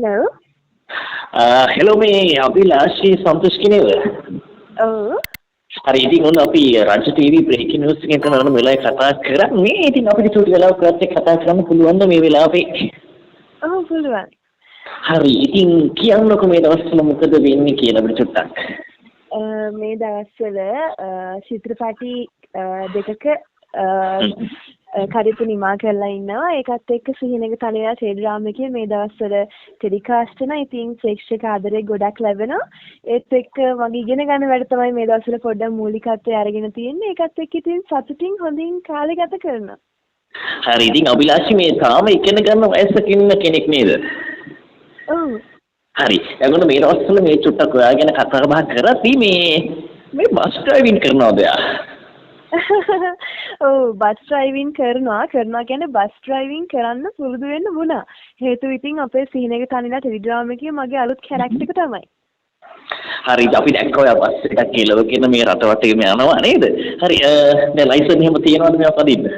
Hello. Hello මේ අභිලාෂී සන්තෝෂ් කෙනෙක්ද? ඔව්. හරි ඉතින් ඔන්න අපි රාජ්‍ය ටීවී බ්‍රේකින් නිවුස් එකෙන් තමයි මේ වෙලාවේ කතා කරන්නේ. ඉතින් අපිට චුටි වෙලාවක් ඔයත් එක්ක කතා කරන්න පුළුවන්ද මේ වෙලාවේ? ඔව් පුළුවන්. හරි ඉතින් කියන්නකෝ මේ දවස්වල මොකද වෙන්නේ කියලා අපිට චුට්ටක්. මේ දවස්වල චිත්‍රපටි දෙකක කරිපු නිමා කරලා ඉන්නවා. ඒකත් එක්ක සිහිනක තනියලා ටෙලිග්‍රාම් එකේ මේ දවස්වල ටෙලිකාස්ට් වෙනවා. ඉතින් ප්‍රේක්ෂක ආදරේ ගොඩක් ලැබෙනවා. ඒත් එක්ක මගේ ඉගෙන ගන්න වැඩ තමයි මේ දවස්වල පොඩ්ඩක් මූලිකත්වය අරගෙන තියෙන්නේ. ඒකත් එක්ක ඉතින් සතුටින් හොඳින් කාලය ගත කරනවා. හරි ඉතින් අභිලාෂී මේ තාම ඉගෙන ගන්න වයසක ඉන්න කෙනෙක් නේද? ඔව්. හරි. එතකොට මේ දවස්වල මේ චුට්ටක් ඔයා ගැන කතා බහ කරද්දී මේ බස් ඩ්‍රයිවිං කරනවද ඔයා? ඔව් බස් ඩ්‍රයිවිං කරනවා කියන්නේ බස් ඩ්‍රයිවිං කරන්න පුරුදු වෙන්න වුණා. හේතුව ඉතින් අපේ සිහිනක තනිලා ටෙලිග්‍රාම් එකේ මගේ අලුත් කැරක්ටර් එක තමයි. හරි අපි දැක්ක ඔයා බස් එකක් කෙලවගෙන මේ රට වටේම යනවා නේද? හරි දැන් ලයිසන් එහෙම තියෙනවද මේ අපදින්න?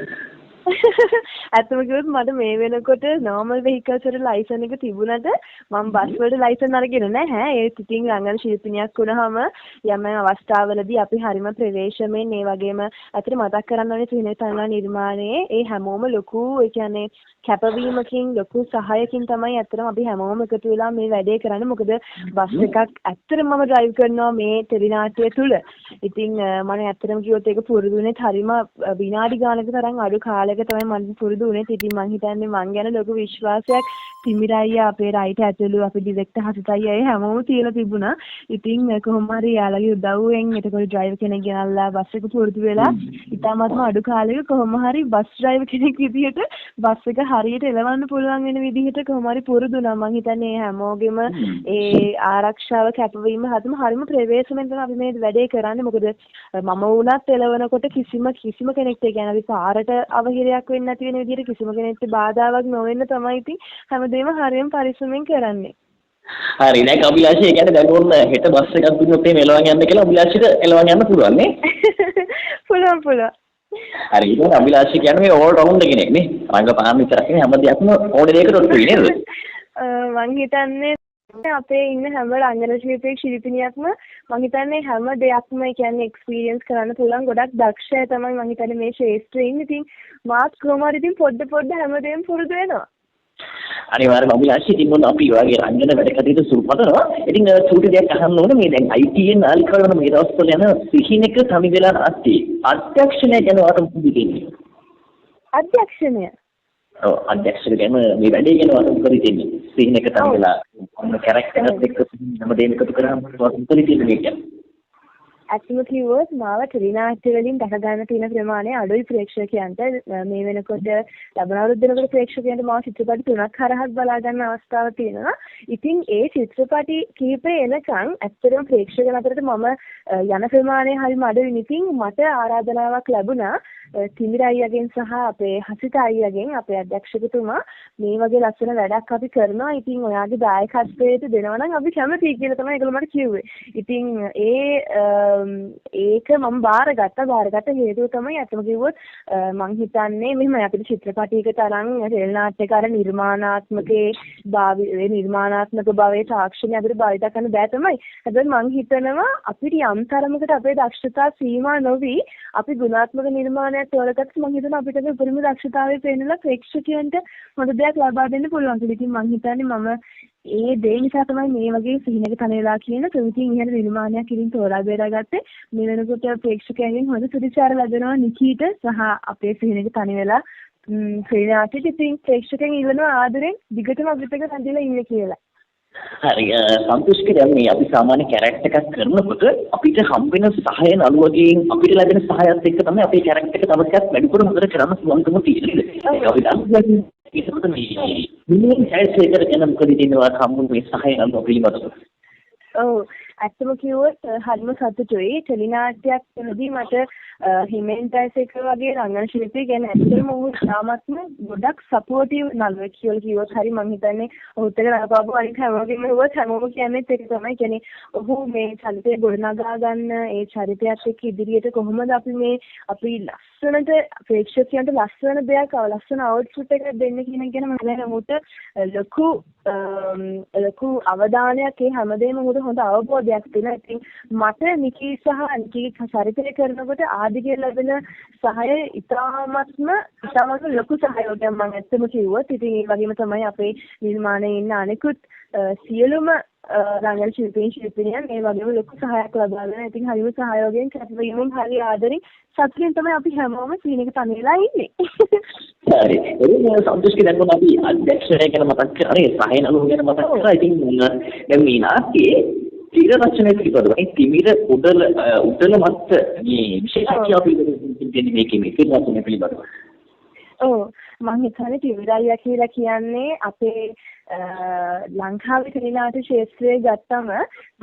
ඇත්තම කිව්වොත් මට මේ වෙනකොට normal vehicles වල ලයිසන් එක තිබුණාට මම බස් වලට ලයිසන් අරගෙන නැහැ. ඒත් ඉතින් රංගන ශිල්පිනියක් වුණාම යම් අවස්ථාවලදී අපි හරිම ප්‍රවේශමෙන් ඒ වගේම අතට මතක් කරන්න ඕනේ සිහිනේ තනලා නිර්මාණයේ ඒ හැමෝම ලොකු ඒ කියන්නේ කැපවීමකින් ලොකු සහායකින් තමයි ඇත්තටම අපි හැමෝම එකතු වෙලා මේ වැඩේ කරන්නේ. මොකද බස් එකක් ඇත්තටම මම ඩ්‍රයිව් කරනවා මේ ටෙලිනාට්‍යය තුල. ඉතින් මම ඇත්තටම කිව්වොත් ඒක පුරුදු වෙන්නේ හරිම විනාඩි ගානක තරම් අඩු කාලයක තමයි මම පුරුදු වුණේ. ඉතින් මං හිතන්නේ මං ගැන ලොකු විශ්වාසයක් තිමිරයියා අපේ රයිට් ඇතුළු අපේ ඩිරෙක්ටර් හසිතයි අය හැමෝම තියලා තිබුණා. ඉතින් කොහොම හරි යාළගේ උදව්වෙන් එතකොට ඩ්‍රයිවර් කෙනෙක් ගෙනල්ලා බස් එක පුරුදු වෙලා ඉතාමත්ම අඩු කාලෙක කොහොම හරි බස් ඩ්‍රයිවර් කෙනෙක් විදිහට බස් එක හරියට එලවන්න පුළුවන් වෙන විදිහට කොහොම හරි පුරුදු වුණා. මං හිතන්නේ හැමෝගෙම ඒ ආරක්ෂාව කැපවීම හරිම ප්‍රවේශමෙන් තමයි අපි මේ වැඩේ කරන්නේ. මොකද මම වුණත් එලවනකොට කිසිම කෙනෙක්ට කියන්නේ අපි පාරට අවහිරයක් වෙන්නේ නැති වෙන විදිහට කිසිම කෙනෙක්ට බාධාවක් නොවෙන්න තමයි ඉතින් හැමදේම හරියම පරිස්සමෙන් කරන්නේ. හරි දැන් අභිලාෂී කියන්නේ දැන් ඕන හෙට බස් එකක් දුන්නොත් එහෙම එලවන් යන්න කියලා අභිලාෂීට එලවන් යන්න පුළුවන් නේ? පුළුවන්. හරි ඉතින් අභිලාෂී කියන්නේ මේ ඕල් රවුන්ඩර් කෙනෙක් නේ. රංගපාන විතරක් නෙවෙයි හැම දෙයක්ම ඕනේ දෙයකට ඔට්ටුයි නේද? මං හිතන්නේ අපේ ඉන්න හැම රංගන ශිල්පිනියක්ම මං හිතන්නේ හැම දෙයක්ම කියන්නේ එක්ස්පීරියන්ස් කරන්න පුළුවන් ගොඩක් දක්ෂය තමයි මං හිතන්නේ මේ ශාස්ත්‍රයේ ඉන්නේ. ඉතින් මාත් කොහොමද ඉතින් පොඩ හැමදේම පුරුදු වෙනවා. අනිවාර්යයෙන්ම අභිලාෂී ඉතින් මොන අපි වගේ රංගන වැඩ කටයුතු සුරුපතනවා. ඉතින් චූටි දෙයක් අහන්න ඕනේ මේ දැන් ITN නාලිකාව වල මේ දවස්වල යන සිහිනක සමි වෙලා නැති අධ්‍යක්ෂණය ගැන වාට මොකද කියන්නේ? අධ්‍යක්ෂණය. ඔව් අධ්‍යක්ෂක ගැන මේ වැඩේ ගැන වාට මොකද කියන්නේ? සිහිනක සමි වෙලා මොන කැරක්ටර් එකක් එක්ක හැම දෙයක්ම එකතු කරාම වාට මොකද කියන්නේ? ඇත්තම කිව්වොත් මාව ටෙලිනාට්‍ය වලින් දැක ගන්න තියෙන ප්‍රමාණය අඩුයි ප්‍රේක්ෂකයන්ට. මේ වෙනකොට ලබන අවුරුද්ද වෙනකොට ප්‍රේක්ෂකයන්ට මාව චිත්‍රපට 3ක් හරහත් බලා ගන්න අවස්ථාවක් තියෙනවා. ඉතින් ඒ චිත්‍රපටි කිහිපේ එනකන් ඇත්තටම ප්‍රේක්ෂකයන් අතරට මම යන ප්‍රමාණය හරිම අඩුයි. ඉතින් මට ආරාධනාවක් ලැබුණා තිමිර අයියාගෙන් සහ අපේ හසිත අයියාගෙන් අපේ අධ්‍යක්ෂකතුමා මේ වගේ ලස්සන වැඩක් අපි කරනවා. ඉතින් ඔයාගේ දායකත්වයට දෙනවා නම් අපි කැමතියි කියලා තමයි ඒගොල්ලෝ මට කිව්වේ. ඉතින් ඒක මම බාරගත්ත හේතුව තමයි අතම කිව්වොත් මං හිතන්නේ මෙහෙම අපිට චිත්‍රපටයක තරම් රෙල් නාට්‍යකාර නිර්මාණාත්මක භාවයේ තාක්ෂණය අපිට භාවිත කරන්න බෑ තමයි. හැබැයි මං හිතනවා අපිට යම් තරමකට අපේ දක්ෂතා සීමා නොවි අපි ගුණාත්මක නිර්මාණයක් තෝරගත්ත මං හිතනවා අපිට ඒ උපරිම දක්ෂතාවය පෙන්නලා ප්‍රේක්ෂකයන්ට හොඳ දෙයක් ලබා දෙන්න පුළුවන්. ඉතින් මං හිතන්නේ මම ඒ දේ නිසා තමයි මේ වගේ සිහිනක තනේලා කියන ප්‍රමිතින් ඉහළ නිර්මාණයක් ඉදින් තෝරා බේරාගත්තේ. මේ වෙනකොට ප්‍රේක්ෂකයන්ගෙන් හොඳ ප්‍රතිචාර ලැබෙනවා නිකීට සහ අපේ සිහිනක තනි වෙලා ශ්‍රීනාථිට. ඉතින් ප්‍රේක්ෂකයන් ඉල්ලනවා ආදරෙන් දිගටම අපිට එක සම්දිලා ඉන්න කියලා. හරි සන්තෝෂ්ක දැන් මේ අපි සාමාන්‍ය කැරක්ටර් එකක් කරනකොට අපිට හම්බ වෙන සහාය නළුවගෙන් අපිට ලැබෙන සහායත් එක්ක තමයි අපේ කැරක්ටර් එක තව ටිකක් වැඩිපුර හොඳට කරන්න පුළුවන්කම තියෙන්නේ. ඒක අපි දන්නේ ඒකත් මේ මිනිහෙන් හැල්සේකර ගැන මොකද කියනවා හම්බුනේ මේ සහාය නළුව පිළිබඳව. ඔව් ඇත්තම කිව්වොත් හරිම සතුටුයි. ටෙලිනාට්‍යයක් කරද්දී මට හිමෙන්ටයිස් එක වගේ රංගන ශිල්පී ගැන ඇත්තටම ඔහු තාමත්ම ගොඩක් සපෝටිව් නළුවෙක් කියලා කිව්වොත් හරි. මම හිතන්නේ ඔහුත් එක රඟපාපු අනිත් හැමෝගෙම කිව්වොත් හැමෝම කියන්නේත් ඒක තමයි. කියන්නේ ඔහු මේ චරිතය ගොඩනගා ගන්න ඒ චරිතයත් එක්ක ඉදිරියට කොහොමද අපි ලස්සනට ප්‍රේක්ෂකයන්ට ලස්සන දෙයක් ලස්සන අවුට්පුට් එකක් දෙන්න කියන එක ගැන මම හිතන්නේ ඔහුට ලොකු අවධානයක් ඒ හැමදේම උඩ හොඳ අවබෝධයක් තියෙනවා. ඉතින් මට නිකී සහ නිකී චරිතය කරනකොට ආදිගේ ලැබෙන සහාය ඉතාමත්ම ලොකු සහයෝගයක් මම ඇත්තම කිව්වොත්. ඉතින් ඒ වගේම තමයි අපේ නිර්මාණයේ ඉන්න අනෙකුත් සියලුම රංගන ශිල්පීනියන් ඒ වගේම ලොකු සහායක් ලබා දෙනවා. ඉතින් හරිම සහයෝගයෙන් කැපවීමෙන් හරි ආදරෙන් සතුටින් තමයි අපි හැමෝම සීන් එක තනියලා ඉන්නේ. හරි. ඒ සන්තෝෂ්ගේ දැන් මොන අපි අධ්‍යක්ෂණය ගැන මතක් කරන්නේ සහය නළුව ගැන මතක් කරා. ඉතින් දැන් මේ නාට්‍යයේ තීර රචනය පිළිබඳව මේ තිමිර උඩල මත මේ විශේෂත්වය අපි දෙන්නේ මේකේ තීර රචනය පිළිබඳව. ඔව් මම හිතන්නේ තිවිරායියා කියලා කියන්නේ අපේ ලංකාවේ ටෙලිනාට්‍ය ක්ෂේත්‍රයේ ගත්තම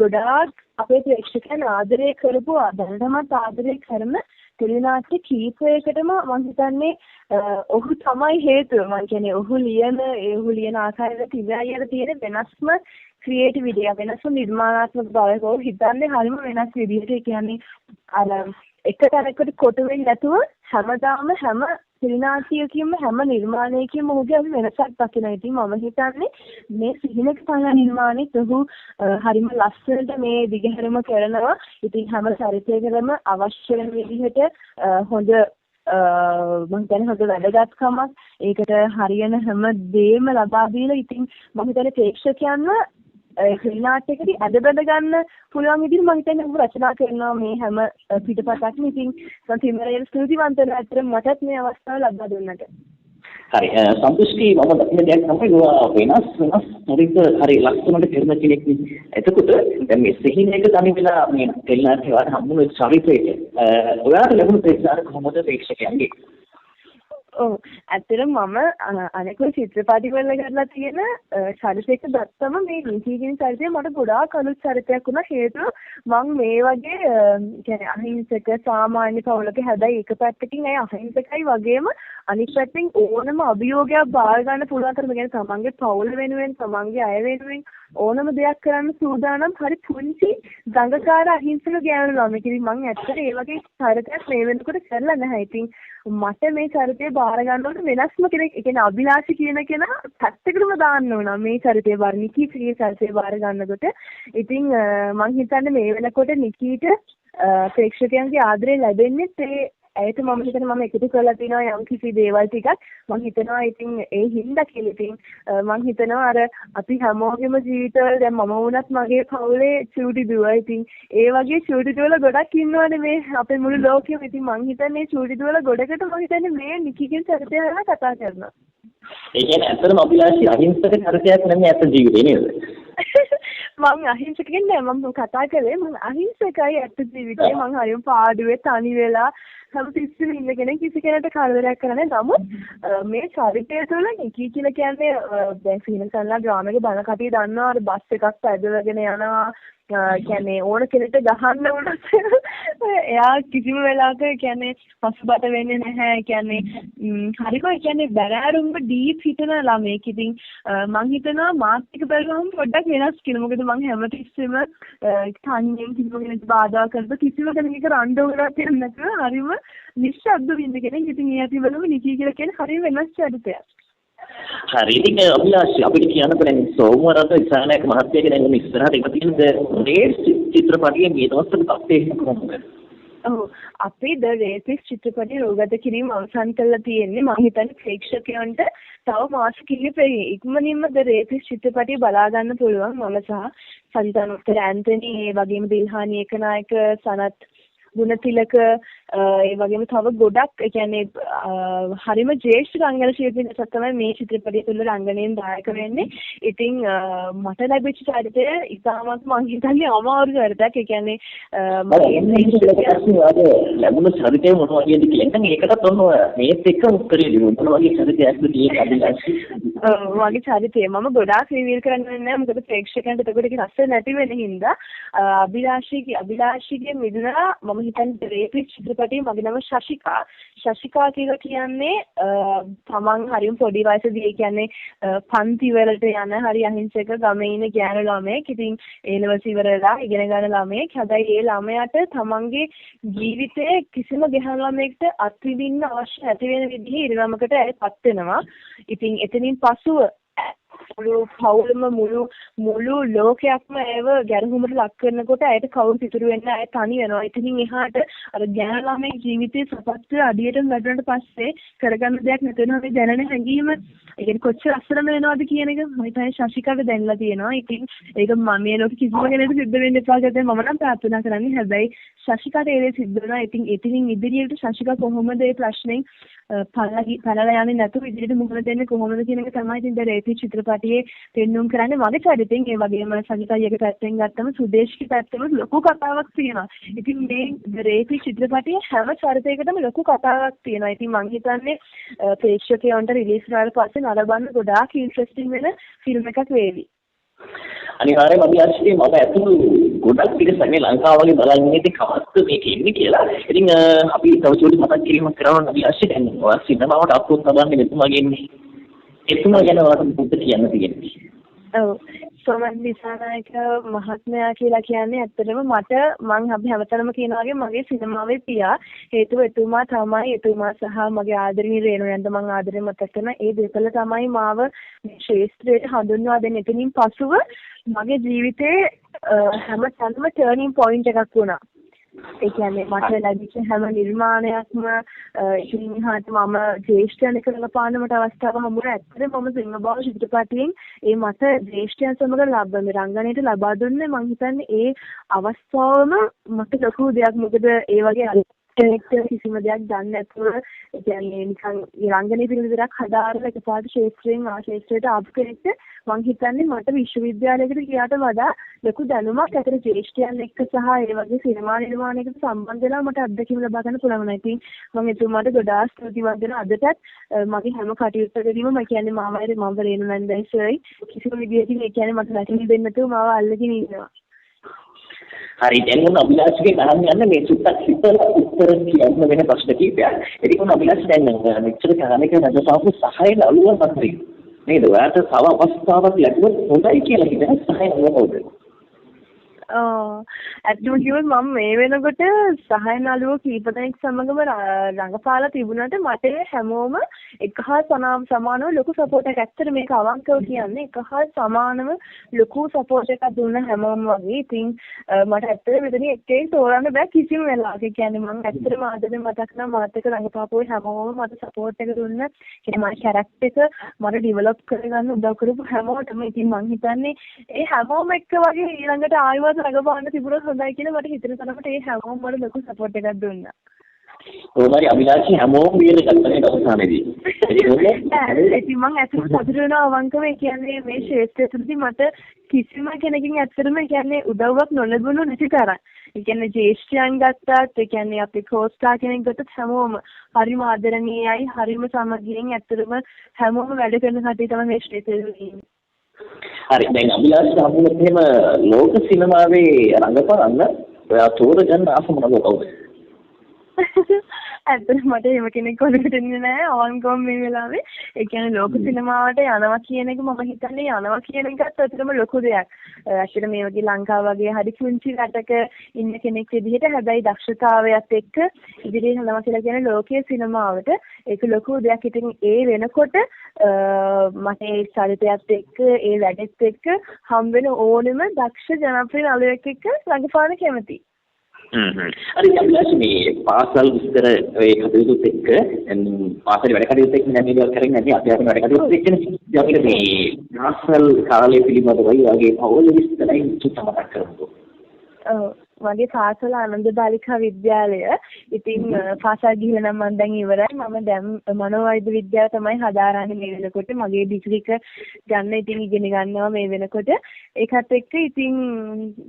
ගොඩාක් අපේ ප්‍රේක්ෂකයන් ආදරය කරපු දැනටමත් ආදරය කරන ටෙලිනාට්‍ය කීපයකටම මම හිතන්නේ ඔහු තමයි හේතුව. මම කියන්නේ ඔහු ලියන ආකාරයට තිවිරායියාට තියෙන වෙනස්ම ක්‍රියේටිවිටිය වෙනස්ම නිර්මාණාත්මක බවක ඔහු හිතන්නේ හරිම වෙනස් විදිහට. ඒ කියන්නේ අර එක තැනකට කොටු වෙන්නේ නැතුව හැමදාම හැම ටෙලිනාට්‍යයකින්ම හැම නිර්මාණයකින්ම ඔහුගේ අපි වෙනසක් දකිනවා. ඉතින් මම හිතන්නේ මේ සිහිනක පහළ නිර්මාණෙත් ඔහු හරිම ලස්සනට මේ දිගහැරම කරනවා. ඉතින් හැම චරිතයකටම අවශ්‍ය වෙන විදිහට හොඳ මම හිතන්නේ හොඳ වැදගත්කමක් ඒකට හරියන හැම දෙයක්ම ලබා දීලා ඉතින් මම හිතන්නේ ප්‍රේක්ෂකයන්ව ටෙලිනාට්‍යයකදී අද බඳ ගන්න පුළුවන් විදිහට මම හිතන්නේ ඔහු රචනා කරනවා මේ හැම පිටපතක්ම. ඉතින් මම තිමරේට ස්තුතිවන්ත වෙනවා අතර මටත් මේ අවස්ථාව ලබා දුන්නට. හරි සන්තෝෂ්ගේ මම දකින දෙයක් තමයි වෙනස් චරිත හරි ලස්සනට කරන කෙනෙක් නේ. එතකොට දැන් මේ සිහිනයක තනි වෙලා මේ ටෙලිනාට්‍ය වල හම්බුන චරිතයේ ඔයාලට ලැබුණු ප්‍රතිචාර කොහොමද ප්‍රේක්ෂකයන්ගේ? ඔව් ඇත්තටම මම අනෙකුත් චිත්‍රපටිවල කරලා තියෙන චරිතයක ගත්තම මේ නිකී කියන චරිතය මට ගොඩාක් අලුත් චරිතයක් වුණා. හේතුව මම මේ වගේ කියන්නේ අහිංසක සාමාන්‍ය පවුලක හැබැයි එක පැත්තකින් ඒ අහිංසකයි වගේම අනිත් පැත්තෙන් ඕනම අභියෝගයක් බාර ගන්න පුළුවන් තරම කියන්නේ තමන්ගේ පවුල වෙනුවෙන් තමන්ගේ අය වෙනුවෙන් ඕනම දෙයක් කරන්න සූදානම් හරි පුංචි දඟකාර අහිංසක ගෑනු ළමෙක්. ඉතින් මම ඇත්තට ඒ වගේ චරිතයක් මේ වෙනකොට කරලා නැහැ. ඉතින් මට මේ චරිතය බාර ගන්නකොට වෙනස්ම කෙනෙක් ඒ කියන්නේ අභිලාෂි කියන කෙනා පැත්තකටම දාන්න ඕන මේ චරිතය බාර නිකීගේ චරිතය බාර ගන්නකොට. ඉතින් මම හිතන්නේ මේ වෙනකොට නිකීට ප්‍රේක්ෂකයන්ගේ ආදරය ලැබෙන්නේ ඒ ඇයට මම හිතන්නේ මම එකතු කරලා තිනවා යම් කිසි දේවල් ටිකක්. මම හිතනවා ඉතින් ඒ හින්දා කියලා ඉතින් මම හිතනවා අර අපි හැමෝගෙම ජීවිතවල දැන් මම වුණත් මගේ පවුලේ චූටි දුව. ඉතින් ඒ වගේ චූටි දුවල ගොඩක් ඉන්නවනේ මේ අපේ මුළු ලෝකෙම. ඉතින් මම හිතන්නේ චූටි දුවල ගොඩකට මම හිතන්නේ මේ නිකිගේ චරිතය ගැන කතා කරනවා. ඒ කියන්නේ ඇත්තටම අභිලාෂී අහිංසක චරිතයක් නෙමෙයි ඇත්ත ජීවිතේ නේද? මම අහිංසක නෑ. මම කතා කරේ මම අහිංසකයි ඇත්ත ජීවිතේ. මම හරියම පාඩුවේ තනි වෙලා හැම තිස්සෙම ඉන්න කෙනෙක් කිසි කෙනෙක්ට කරදරයක් කරන්නේ. නමුත් මේ චරිතය තුළ නිකී කියලා කියන්නේ දැන් සිහිනසන්ලා ග්‍රාමයේ බණ කටිය දන්නවා. අර බස් එකක් පැදවගෙන යනවා. කියන්නේ ඕන කෙනෙක්ට ගහන්න වුණත් එයා කිසිම වෙලාවක කියන්නේ පසුබට වෙන්නේ නැහැ. කියන්නේ හරිම කියන්නේ බැරෑරුම්ම ඩීප් හිතන ළමයෙක්. ඉතින් මම හිතනවා මාත් එක්ක බැලුවම පොඩ්ඩක් වෙනස් කියලා. මොකද මම හැමතිස්සෙම තනියෙන් කිසිම කෙනෙක් බාධා කරද්දී කිසිම කෙනෙක්ට රණ්ඩුවකට යන්නේ නැතුව හරිම නිශ්ශබ්ද වෙන්න කෙනෙක්. ඉතින් ඒ අතිවලම නිකී කියලා කියන්නේ හරිම වෙනස් චරිතයක්. හරි ඉතින් අභිලාෂී අපිට කියන්න පුළුවන් සෝමරත ඉස්සරහට මහත්යගේ දැන් මේ ඉස්සරහට ඉව තියෙන රේස් චිත්‍රපටියේ මේ දවස්වල තත්ත්වය කොහොමද? ඔව් අපේ ද රේස් චිත්‍රපටිය රෝගත කිරීම අවසන් කරලා තියෙන්නේ. මම හිතන්නේ ප්‍රේක්ෂකයන්ට තව මාස කිහිපෙක ඉක්මනින්ම ද රේස් චිත්‍රපටිය බලා ගන්න පුළුවන්. මම සහ සන්තනෝත්තර ඇන්තනි ඒ වගේම දිල්හානි ඒකනායක සනත් ගුණතිලක ඒ වගේම තව ගොඩක් ඒ කියන්නේ හරිම ජ්‍යෙෂ්ඨ රංගන ශිල්පියෙක් තමයි මේ චිත්‍රපටය තුළ රංගනයෙන් දායක වෙන්නේ. ඉතින් මට ලැබිච්ච චරිතය ඉතාමත් මං හිතන්නේ අමාරු චරිතයක්. ඒ කියන්නේ ලැබුණ චරිතය මොන වගේද කියලා. නැත්නම් ඒකටත් ඔන්න මේත් එක්ක උත්තරේ දෙන්න. මොන වගේ චරිතයක්ද තියෙන්නේ අභිලාෂී? මගේ චරිතය මම ගොඩාක් රිවීල් කරන්නේ නැහැ. මොකද ප්‍රේක්ෂකයන්ට එතකොට ඒක රස නැති වෙන හින්දා. අභිලාෂීගේ මිදුණා මම හිතන්නේ රේපි චිත්‍රපටයේ මගේ නම ශෂිකා. ශෂිකා කියලා කියන්නේ තමන් හරියම පොඩි වයසේදී ඒ කියන්නේ පන්ති වලට යන හරි අහිංසක ගමේ ඉන්න ගෑනු ළමයෙක්. ඉතින් ඒලවස් ඉවරලා ඉගෙන ගන්න ළමයෙක්. හැබැයි ඒ ළමයාට තමන්ගේ ජීවිතයේ කිසිම ගැහැණු ළමයෙක්ට අත්විඳින්න අවශ්‍ය නැති වෙන විදිහේ ඉරියව්වකට ඇයපත් වෙනවා. ඉතින් එතනින් පසුව මුළු පවුලම මුළු ලෝකයක්ම ඒව ගැරහුමට ලක් කරනකොට ඇයට කවුරුත් ඉතුරු වෙන්නේ නැහැ. තනි වෙනවා. ඉතින් එහාට අර ගැහැණු ළමයේ ජීවිතේ සපත්තු අඩියටම වැටුණාට පස්සේ කරගන්න දෙයක් නැති වෙනවා. මේ දැනෙන හැඟීම ඒ කියන්නේ කොච්චර අසරණ වෙනවද කියන එක මම හිතන්නේ ශෂිකාට දැනලා තියෙනවා. ඉතින් ඒක මම මේ ලෝකෙ කිසිම කෙනෙකුට සිද්ධ වෙන්න එපා කියලා මම නම් ප්‍රාර්ථනා කරන්නේ. හැබැයි ශෂිකාට ඒ දේ සිද්ධ වෙනවා. ඉතින් ඉදිරියට ශෂිකා කොහොමද මේ ප්‍රශ්නෙන් පළලා යන්නේ නැතුව ඉදිරියට මුහුණ දෙන්නේ කොහොමද කියන එක තමයි ඉතින් දැන් රේපි චිත්‍රපටයේ පෙන්වුම් කරන්නේ. මගේ චරිතෙන් ඒ වගේම ශෂිකාගේ පැත්තෙන් ගත්තම සුදේශ්ගේ පැත්තෙම ලොකු කතාවක් තියෙනවා. ඉතින් මේ රේපි චිත්‍රපටයේ හැම චරිතයකටම ලොකු කතාවක් තියෙනවා. ඉතින් මම හිතන්නේ ප්‍රේක්ෂකයන්ට රිලීස් වුණාට පස්සේ නරඹන්න ගොඩාක් ඉන්ට්‍රෙස්ටිං වෙන ෆිල්ම් එකක් වේවි. අනිවාර්යයෙන්ම අභිලාෂී මම ඇතුළු ගොඩක් පිටසක් මේ ලංකාව වගේ බලන්නේ ඉතින් කවද්ද මේක ඉන්නේ කියලා. ඉතින් අපි තව චූටි මතක් කිරීමක් කරනවා අභිලාෂී දැන් ඔය සිනමාවට අප්ලෝඩ් කරන්නේ මෙතුමාගේ ඉන්නේ. එතුමා ගැන ඔයාලට පුත කියන්න තියෙන්නේ. ඔව්. සෝමන් දිසානායක මහත්මයා කියලා කියන්නේ ඇත්තටම මම හැමතැනම කියනවා වගේ මගේ සිනමාවේ පියා. හේතුව එතුමා සහ මගේ ආදරණීය රේණුයන්ට මම ආදරේ මතක් කරන ඒ දෙකල තමයි මාව මේ ශාස්ත්‍රයට හඳුන්වා දෙන්නේ. එතනින් පසුව මගේ ජීවිතේ හැමතැනම ටර්නින් පොයින්ට් එකක් වුණා. ඒ කියන්නේ මට ලැබිච්ච හැම නිර්මාණයක්ම ඉතින් හාට මම ජ්‍යෙෂ්ඨයන් එක රඟපාන්න මට අවස්ථාව හම්බුණා. ඇත්තටම මම සිංහබාහු චිත්‍රපටයෙන් ඒ මට ජ්‍යෙෂ්ඨයන් සමග රංගනයට ලබා දුන්නේ මම හිතන්නේ ඒ අවස්ථාවම මට ලොකු දෙයක්. මොකද ඒ වගේ කෙනෙක්ට කිසිම දෙයක් දන්නේ නැතුව ඒ කියන්නේ නිකන් රංගනයේ පිළිවිදක් හදාarලා එකපාරට ශාස්ත්‍රයට ආපු කෙනෙක්ට මම හිතන්නේ මට විශ්වවිද්‍යාලයකට ගියාට වඩා ලොකු දැනුමක් අතර ජ්‍යෙෂ්ඨයන් එක්ක සහ ඒ වගේ සිනමා නිර්මාණයකට සම්බන්ධ වෙලා මට අත්දැකීම් ලබා ගන්න පුළුවන් වුණා. ඉතින් මම එතුමාට ගොඩාක් ස්තුතිවන්ත වෙනවා. අදටත් මගේ හැම කටයුත්තකදීම මම කියන්නේ මම රේණු නන්දයිසයි කිසිම විදියකින් ඒ කියන්නේ මට වැටහෙන්න දෙන්න නැතුව මාව අල්ලගෙන ඉන්නවා. හරි දැන් මොන අභිලාෂිකේ ගහන්න යන්නේ මේ සුත්තක් හිතලා උත්තර කියන්න වෙන ප්‍රශ්න කිහිපයක්. ඒක මොන අභිලාෂ දැන් මෙච්චර කරන්නේ රජසාපු සහය නළුවන් අතරින් නේද? ඔයාට තව අවස්ථාවක් ලැබුණොත් හොඳයි කියලා හිතන සහය නළුවෝද? ඇත්තම කිව්වොත් මම මේ වෙනකොට සහය නළුවෝ කීප දෙනෙක් සමගම රඟපාලා තිබුණාට මට හැමෝම එක හා සමානව ලොකු සපෝට් එකක්. ඇත්තට මේක අවංකව කියන්නේ එක හා සමානව ලොකු සපෝට් එකක් දුන්න හැමෝම වගේ. ඉතින් මට ඇත්තට මෙතන එකෙක් තෝරන්න බෑ කිසිම වෙලාවක. ඒ කියන්නේ මම ඇත්තටම ආදරේ මතක් කරනවා මාත් එක්ක රඟපාපු හැමෝම මට සපෝට් එක දුන්න. කියන්නේ මගේ කැරක්ටර් එක මට ඩෙවලොප් කරගන්න උදව් කරපු හැමෝටම. ඉතින් මම හිතන්නේ ඒ හැමෝම එක්ක වගේ ඊළඟට ආයෙත් රඟපාන්න තිබුණොත් හොඳයි කියලා මට හිතෙන තරමට ඒ හැමෝම මට ලොකු සපෝට් එකක් දුන්නා. කොහොමරි අභිලාෂී හැමෝම බේරගත්තනේ අවසානයේදී. ඉතින් මම ඇත්තටම සතුටු වෙනවා අවංකව. ඒ කියන්නේ මේ ශාස්ත්‍රය තුළදී මට කිසිම කෙනකින් ඇත්තටම ඒ කියන්නේ උදව්වක් නොලැබුණු නැති තරම්. ඒ කියන්නේ ජ්‍යෙෂ්ඨයන් ගත්තත් ඒ කියන්නේ අපි කෝස්ටා කෙනෙක් ගත්තත් හැමෝම හරිම ආදරණීයයි හරිම සමගියෙන් ඇත්තටම හැමෝම වැඩ කරන කටේ තමයි මේ ශාස්ත්‍රය ඉන්නේ. හරි දැන් අභිලාෂ හම්බුනොත් එහෙම ලෝක සිනමාවේ රඟපාන්න ඔයා තෝරගන්න ආස මොනවද කවුද? ඇත්තටම මට එහෙම කෙනෙක් කොහෙවත් ඉන්නේ නැහැ අවංකවම මේ වෙලාවේ. ඒ කියන්නේ ලෝක සිනමාවට යනවා කියන එක මම හිතන්නේ යනවා කියන එකත් ඇත්තටම ලොකු දෙයක්. ඇත්තට මේ වගේ ලංකාව වගේ හරි කුංචි රටක ඉන්න කෙනෙක් විදිහට හැබැයි දක්ෂතාවයත් එක්ක ඉදිරියට යනවා කියලා කියන්නේ ලෝකීය සිනමාවට ඒක ලොකු දෙයක්. ඉතින් ඒ වෙනකොට මට ඒ චරිතයත් එක්ක ඒ වැඩෙත් එක්ක හම් වෙන ඕනෙම දක්ෂ ජනප්‍රිය නළුවෙක් එක්ක රඟපාන්න කැමතියි. හරි අභිලාෂී මේ පාසල් විස්තර ඒ කටයුතුත් එක්ක පාසල් වැඩ කටයුතු එක්ක නම් මේක කරන්නේ නැති අධ්‍යාපන වැඩ කටයුතු එක්කනේ අපිට මේ පාසල් කාලය පිළිබඳව වගේ පොල් විස්තරයි චුට්ටක් මතක් කරගන්න. මගේ පාසල ආනන්ද බාලිකා විද්‍යාලය. ඉතින් පාසල් ගිහලා නම් මම දැන් ඉවරයි. මම දැන් මනෝවෛද්‍ය විද්‍යාව තමයි හදාරන්නේ මේ වෙනකොට. මගේ ඩිග්‍රී එක ගන්න ඉතින් ඉගෙන ගන්නවා මේ වෙනකොට. ඒකත් එක්ක ඉතින්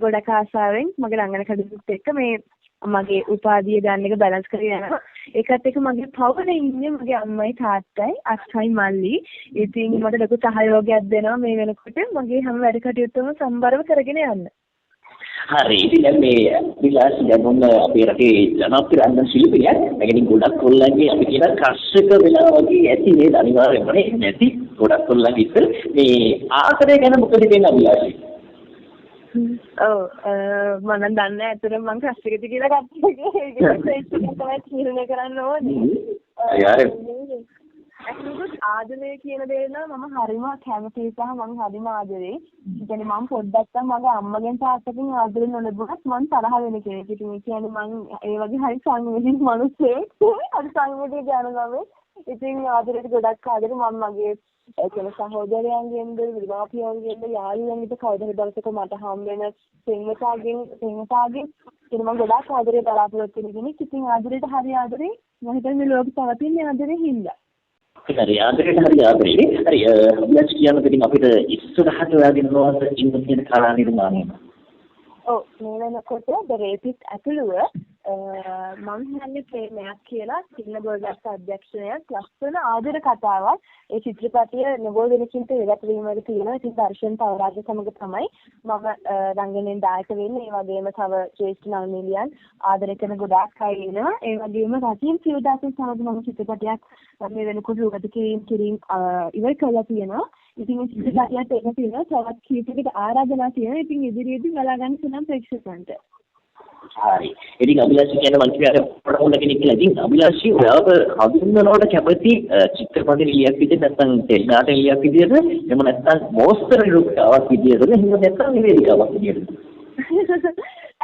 ගොඩක් ආසාවෙන් මගේ රංගන කටයුතුත් එක්ක මේ මගේ උපාධිය ගන්න එක බැලන්ස් කරගෙන යනවා. ඒකත් එක්ක මගේ පවුලේ ඉන්නේ මගේ අම්මයි තාත්තයි අක්කයි මල්ලි. ඉතින් මට ලොකු සහයෝගයක් දෙනවා මේ වෙනකොට මගේ හැම වැඩ කටයුත්තම සම්බරව කරගෙන යන්න. හරි ඉතින් දැන් මේ විලාස් ගැමුණ අපේ රටේ ජනප්‍රිය රංගන ශිල්පිනියක්. මේකෙන් ගොඩක් කොල්ලන්ගේ අපි කියන කර්ෂක වෙලා වගේ ඇති නේද අනිවාර්යයෙන්ම නැති ගොඩක් කොල්ලන්ගේ ඉස්සර මේ ආසරය ගැන මොකද කියන්නේ අභිලාෂී? මම දන්නේ ඇත්තටම මම කර්ෂකද කියලා ගත්තා. ඒක තමයි තීරණය කරන්න ඕනේ. ඇත්තටම ආදරය කියන දේ නම් මම හරිම කැමතියි සහ මම හරිම ආදරෙයි. ඒ කියන්නේ මම පොඩ්ඩක් මගේ අම්මගෙන් තාත්තගෙන් ආදරෙ නොලැබුණත් මම තරහ වෙන කෙනෙක්. ඉතින් ඒ කියන්නේ මම ඒ වගේ හරි සංවේදී මිනිස්සෙක්. හරි සංවේදී දැනගමේ. ඉතින් ආදරෙට ගොඩක් ආදරෙ මම මගේ කියන සහෝදරයන්ගෙන්ද විවාහයන්ගෙන්ද යාළුවන්ගෙන්ද කවදාද දවසක මට හම් වෙන සිංහතාගෙන් ඉතින් මම ගොඩක් ආදරේ බලාපොරොත්තු වෙන කෙනෙක්. ඉතින් ආදරේට හරි ආදරේ මම හිතන්නේ මේ ලෝකෙ පවතින ආදරේ හින්දා. හරි ආදරේට හරි ආදරේ. හරි අභිලාෂ් කියනකොට ඉතින් අපිට ඉස්සරහට ඔයාගෙන යනවාද ඉන්න කියන කලා නිර්මාණය. ඔව් මේ වෙනකොට ද රේපිස් ඇතුළුව මම හන්නේ ප්‍රේමයක් කියලා සිංහ බෝධිසත්ව අධ්‍යක්ෂණයක් ලස්සන ආදර කතාවක්. ඒ චිත්‍රපටය නගෝ වෙනකින්ට ඉවත් වීමකට තියෙනවා. ඉතින් දර්ශන් තවරාජ සමග තමයි මම රංගනයෙන් දායක වෙන්නේ. ඒ වගේම තව ශ්‍රේෂ්ඨ නළුනිලියන් ආදර කරන ගොඩාක් අය ඉන්නවා. ඒ වගේම රචීන් සිවදාසන් සමග මම චිත්‍රපටයක් මේ වෙනකොට රූපගත කිරීම ඉවර කරලා තියෙනවා. ඉතින් මේ චිත්‍රපටයත් එක තියෙනවා. තවත් කීපයකට ආරාධනා තියෙනවා. ඉතින් ඉදිරියේදී බලා ගන්න සුනම් ප්‍රේක්ෂකයන්ට. හරි. ඉතින් අභිලාෂී කියන මං කිව්වා පොඩ කෙනෙක් කියලා. ඉතින් අභිලාෂී ඔයාව හඳුන්වනවට කැමති චිත්‍රපට ලියක් විදිහට නැත්නම් ටෙලිනාටක ලියක් විදිහට එහෙම නැත්නම් මෝස්තර රුක්කාවක් විදිහට එහෙම නැත්නම් නිවේදිකාවක් විදිහට.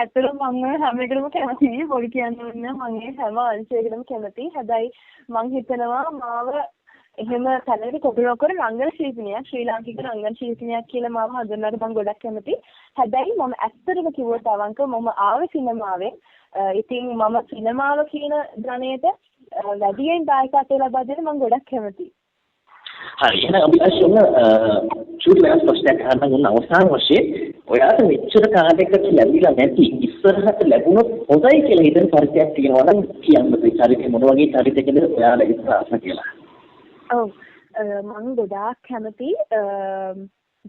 ඇත්තටම මම හැම එකටම කැමතියි. පොඩි කියන්නේ මම හැම අංශයකටම කැමතියි. හැබැයි මං හිතනවා මාව එහෙම තැනකට කොපි නොකර රංගන ශිල්පිනියක් ශ්‍රී ලාංකික රංගන ශිල්පිනියක් කියලා මාව හඳුන්වන්න මම ගොඩක් කැමතියි. හැබැයි මම ඇත්තටම කිව්වොත් අවංකව මම ආවේ සිනමාවෙන්. ඉතින් මම සිනමාව කියන ධනයට වැඩියෙන් දායකත්වය ලබා දෙන්න මම ගොඩක් කැමතියි. හරි එහෙනම් අභිලාෂී චූටි වෙනස් ප්‍රශ්නයක් අහන්න අවසාන වශයෙන් ඔයාට මෙච්චර කාලයකට ලැබිලා නැති ඉස්සරහට ලැබුණොත් හොඳයි කියලා හිතන පරිත්‍යාගයක් තියෙනවා නම් කියන්න මේ චරිතය මොන වගේ චරිතයකද ඔයාලා ඉස්සර ආස කියලා. ඔව් මම ගොඩාක් කැමති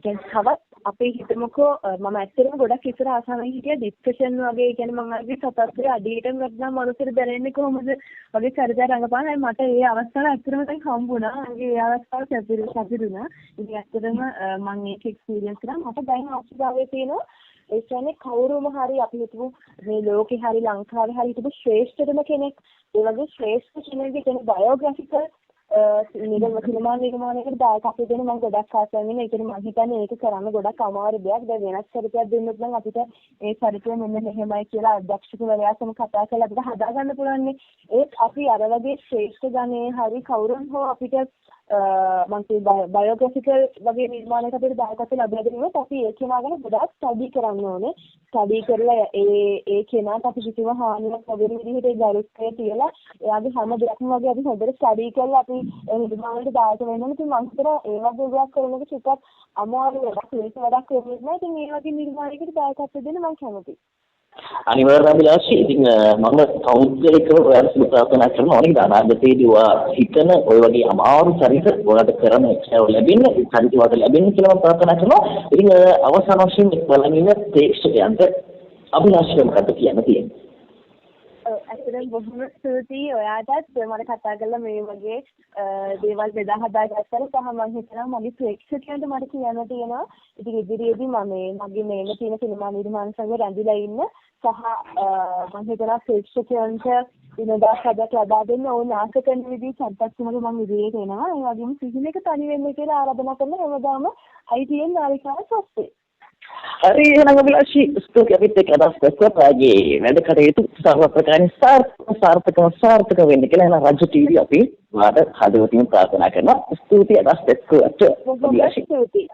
දැන් තවත් අපේ හිතමුකෝ මම ඇත්තටම ගොඩක් ඉස්සර ආසාවෙන් හිටියා ડિස්කෂන් වගේ කියන්නේ මම අරගෙන සතත්ේ අඩියටම වටනා මනුස්සයෙක් දැනෙන්නේ කොහොමද වගේ චරිතයක් රඟපාන මට ඒ අවස්ථාව ඇත්තටම දැන් හම්බුණා. ඒ අවස්ථාව සැපිරුණා. ඉතින් ඇත්තටම මම ඒක එක්ස්පීරියන්ස් කරා. මට දැන් අවශ්‍යතාවය තියෙනවා ඒ කියන්නේ කවුරුම හරි අපි හිතමු මේ ලෝකේ හරි ලංකාවේ හරි හිතමු ශ්‍රේෂ්ඨතම කෙනෙක් ඒ වගේ ශ්‍රේෂ්ඨ කෙනෙක්ගේ කියන බයෝග්‍රැෆිකල් සිනමා නිර්මාණයකට දායකත්වය දෙන්න මම ගොඩක් ආසයි වෙන. ඒකනේ මම හිතන්නේ ඒක කරන්න ගොඩක් අමාරු දෙයක්. දැන් වෙනස් චරිතයක් දෙන්නත් නම් අපිට ඒ චරිතය මෙන්න මෙහෙමයි කියලා අධ්‍යක්ෂකවරයා සම කතා කරලා අපිට හදාගන්න පුළුවන්නේ. ඒත් අපි අර වගේ ශ්‍රේෂ්ඨ ගණේ හරි කවුරුන් හෝ අපිට මම බයෝග්‍රැෆිකල් වගේ නිර්මාණයකට අපිට දායකත්වය ලැබලා දෙනොත් අපි ඒ කෙනා ගැන ගොඩක් ස්ටඩි කරන්න ඕනේ. ස්ටඩි කරලා ඒ කෙනාට අපි කිසිම හානියක් නොවෙන විදිහට ඒ ගරුත්වය තියලා එයාගේ හැම දෙයක්ම වගේ අපි හොඳට ස්ටඩි කරලා අපි නිර්මාණයට දායක වෙනවා. ඉතින් මම හිතනවා ඒ වගේ දෙයක් කරන එක ටිකක් අමාරු වැඩක්. ඒක වැඩක් වෙන්නේ නැහැ. ඉතින් මේ වගේ නිර්මාණයකට දායකත්වය දෙන්න මම කැමතියි. අනිවාර්යයෙන්ම අභිලාෂී ඉතින් මම පෞද්ගලිකව ඔයාලට ප්‍රාර්ථනා කරනවා නේද අනාගතයේදී ඔයා හිතන ඔය වගේ අමාරු චරිත ඔයාලට කරන එක්ස්ට්‍රා ලැබෙන්න චරිත වලට ලැබෙන්න කියලා මම ප්‍රාර්ථනා කරනවා. ඉතින් අවසාන වශයෙන් බලන ඉන්න ප්‍රේක්ෂකයන්ට අභිලාෂී මොකක්ද කියන්න තියෙන්නේ? ඇත්තටම බොහොම ස්තුතියි ඔයාටත් මට කතා කරලා මේ වගේ දේවල් බෙදා හදා ගත්තට සහ මම හිතනවා මගේ ප්‍රේක්ෂකයන්ට මට කියන්න තියෙනවා. ඉතින් ඉදිරියේදී මගේ මේම තියෙන සිනමා නිර්මාණ සංගම රැඳිලා ඉන්න සහ මම හිතනවා ප්‍රේක්ෂකයන්ට ඉනදා හදක් ලබා දෙන්න ඕන ආස කරන විදිහේ චරිතයක් මම ඉදිරියට එනවා. ඒ වගේම සිහින එක තනි වෙන්න කියලා ආරාධනා කරන හැමදාම ITN නාලිකාව ඔස්සේ. හරි එහෙනම් අභිලාෂී ස්තුතියි අපිත් එක්ක අදහස් දැක්වපුවාගේ වැඩ කටයුතු සර්ව ප්‍රකාරයෙන් සාර්ථක වෙන්න කියලා එහෙනම් රජු ටීවී අපි ඔයාලට හදවතින් ප්‍රාර්ථනා කරනවා. ස්තුතියි අදහස් දැක්වුවට අභිලාෂී.